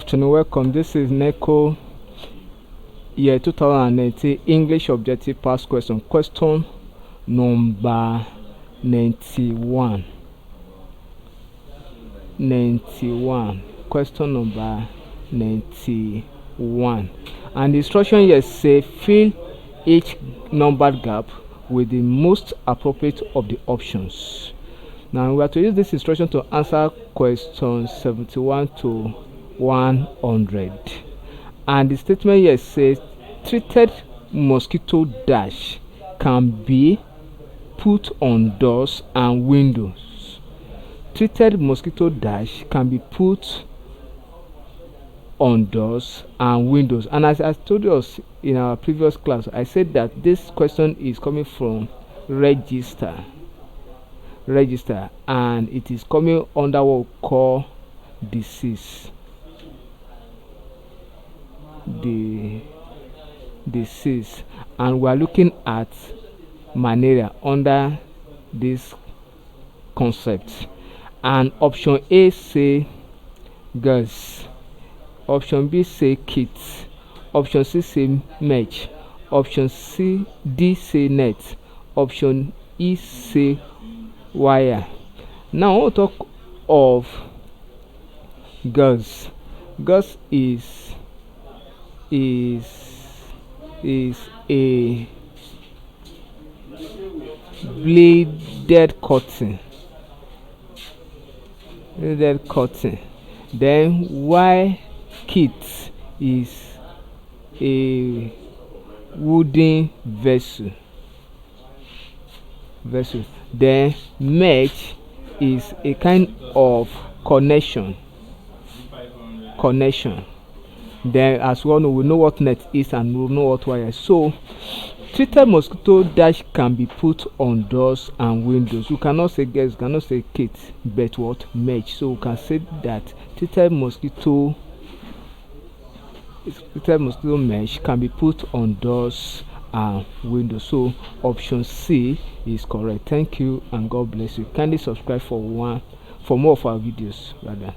afternoon, welcome. This is Neco, year 2019 English Objective Past Question. Question number 91. 91. Question number 91. And the instruction here say fill each numbered gap with the most appropriate of the options. Now we are to use this instruction to answer question 71 to 100. And the statement here says treated mosquito dash can be put on doors and windows. Treated mosquito dash can be put on doors and windows. And as I told us in our previous class, I said that this question is coming from register, and it is coming under what we call disease. The disease, and we are looking at malaria under this concept. And option A say girls, option B say kids, option C say match, option D say net, option E say wire. Now we'll talk of girls. Girls is a bladed cotton. Then why kids is a wooden vessel. Then mesh is a kind of connection. Then as well, we know what net is and we know what wire. So treated mosquito dash can be put on doors and windows. You cannot say girls, you cannot say kids, but what mesh. So we can say that treated mosquito mesh can be put on doors and windows. So option C is correct. Thank you and God bless you. Kindly subscribe for more of our videos rather.